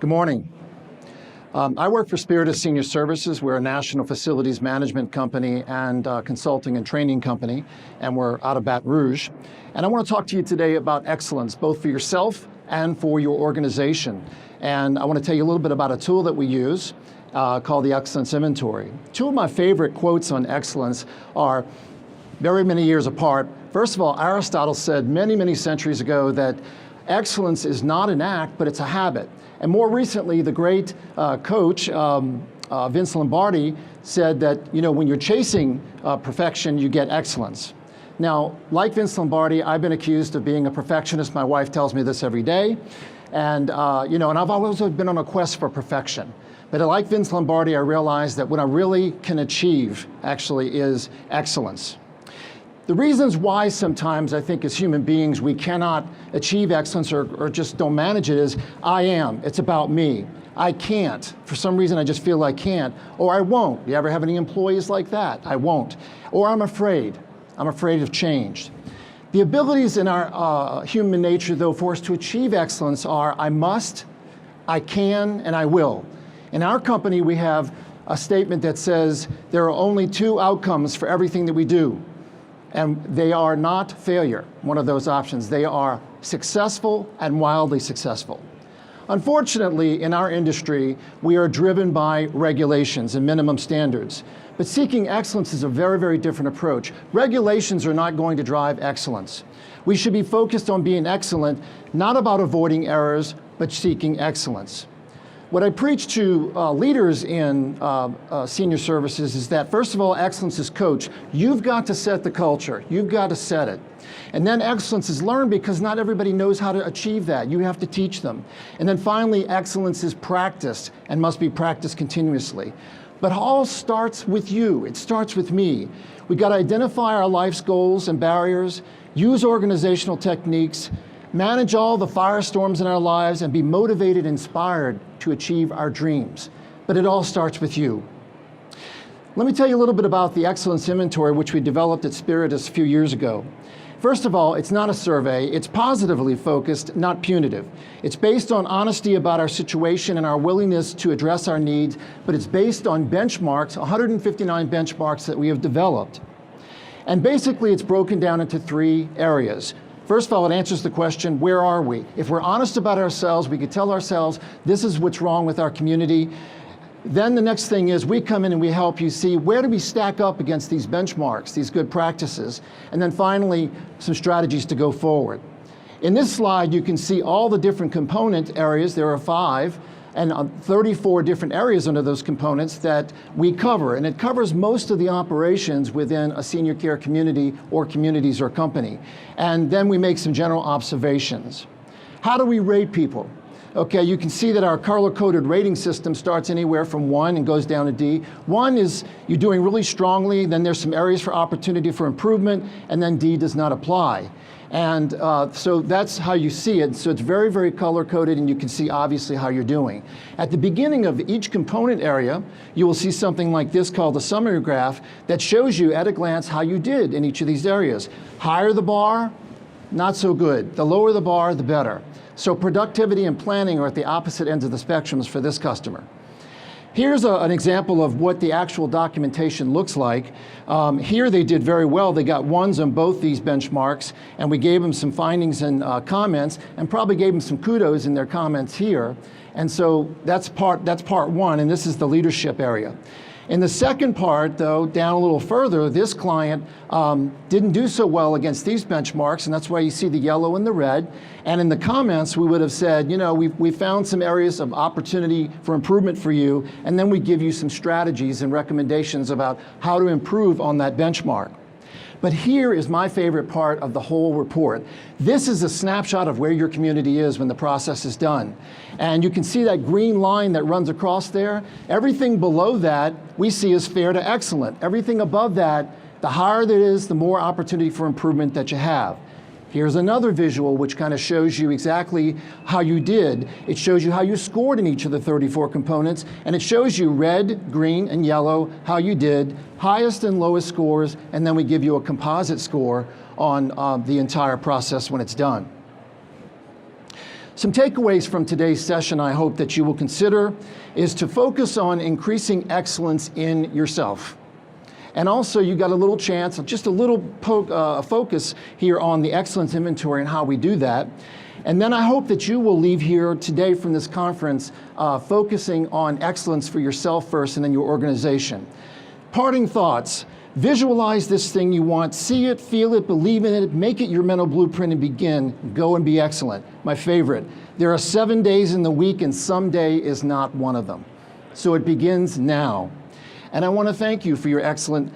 Good morning. I work for Spiritas Senior Services. We're a national facilities management company and consulting and training company, and we're out of Baton Rouge. And I want to talk to you today about excellence, both for yourself and for your organization. And I want to tell you a little bit about a tool that we use called the Excellence Inventory. Two of my favorite quotes on excellence are very many years apart. First of all, Aristotle said many, many centuries ago that excellence is not an act, but it's a habit. And more recently, the great coach, Vince Lombardi, said that, when you're chasing perfection, you get excellence. Now, like Vince Lombardi, I've been accused of being a perfectionist. My wife tells me this every day. And, and I've always been on a quest for perfection. But like Vince Lombardi, I realized that what I really can achieve actually is excellence. The reasons why sometimes I think as human beings we cannot achieve excellence or just don't manage it is I am, it's about me. I can't, for some reason I just feel I can't, or I won't. You ever have any employees like that? I won't. Or I'm afraid of change. The abilities in our human nature though for us to achieve excellence are I must, I can, and I will. In our company we have a statement that says there are only two outcomes for everything that we do. And they are not failure, one of those options. They are successful and wildly successful. Unfortunately, in our industry, we are driven by regulations and minimum standards. But seeking excellence is a very, very different approach. Regulations are not going to drive excellence. We should be focused on being excellent, not about avoiding errors, but seeking excellence. What I preach to leaders in senior services is that, first of all, excellence is coached. You've got to set the culture. You've got to set it. And then excellence is learned because not everybody knows how to achieve that. You have to teach them. And then finally, excellence is practiced and must be practiced continuously. But it all starts with you. It starts with me. We've got to identify our life's goals and barriers, use organizational techniques, manage all the firestorms in our lives, and be motivated, inspired to achieve our dreams. But it all starts with you. Let me tell you a little bit about the Excellence Inventory, which we developed at Spiritas a few years ago. First of all, it's not a survey. It's positively focused, not punitive. It's based on honesty about our situation and our willingness to address our needs, but it's based on benchmarks, 159 benchmarks that we have developed. And basically, it's broken down into three areas. First of all, it answers the question, where are we? If we're honest about ourselves, we could tell ourselves, this is what's wrong with our community. Then the next thing is we come in and we help you see where do we stack up against these benchmarks, these good practices. And then finally, some strategies to go forward. In this slide, you can see all the different component areas. There are 5 and 34 different areas under those components that we cover. And it covers most of the operations within a senior care community or communities or company. And then we make some general observations. How do we rate people? Okay, you can see that our color-coded rating system starts anywhere from 1 and goes down to D. 1 is you're doing really strongly, then there's some areas for opportunity for improvement, and then D does not apply. And so that's how you see it. So it's very, very color-coded, and you can see obviously how you're doing. At the beginning of each component area, you will see something like this called the summary graph that shows you at a glance how you did in each of these areas. Higher the bar, not so good. The lower the bar, the better. So productivity and planning are at the opposite ends of the spectrums for this customer. Here's an example of what the actual documentation looks like. Here they did very well. They got 1s on both these benchmarks, and we gave them some findings and comments, and probably gave them some kudos in their comments here. And so that's part 1, and this is the leadership area. In the second part, though, down a little further, this client didn't do so well against these benchmarks, and that's why you see the yellow and the red. And in the comments, we would have said, we found some areas of opportunity for improvement for you, and then we give you some strategies and recommendations about how to improve on that benchmark. But here is my favorite part of the whole report. This is a snapshot of where your community is when the process is done. And you can see that green line that runs across there. Everything below that we see as fair to excellent. Everything above that, the higher it is, the more opportunity for improvement that you have. Here's another visual which kind of shows you exactly how you did. It shows you how you scored in each of the 34 components, and it shows you red, green, and yellow, how you did, highest and lowest scores, and then we give you a composite score on the entire process when it's done. Some takeaways from today's session I hope that you will consider is to focus on increasing excellence in yourself. And also you got a little chance, just a little focus here on the excellence inventory and how we do that. And then I hope that you will leave here today from this conference focusing on excellence for yourself first and then your organization. Parting thoughts. Visualize this thing you want, see it, feel it, believe in it, make it your mental blueprint and begin. Go and be excellent. My favorite. There are 7 days in the week and some day is not one of them. So it begins now. And I want to thank you for your excellent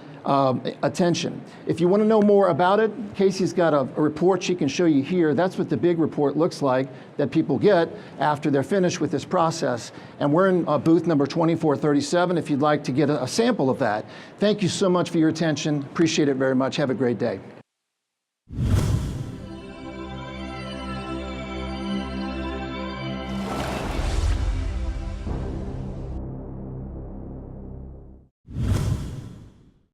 attention. If you want to know more about it, Casey's got a report she can show you here. That's what the big report looks like that people get after they're finished with this process. And we're in booth number 2437 if you'd like to get a sample of that. Thank you so much for your attention. Appreciate it very much. Have a great day.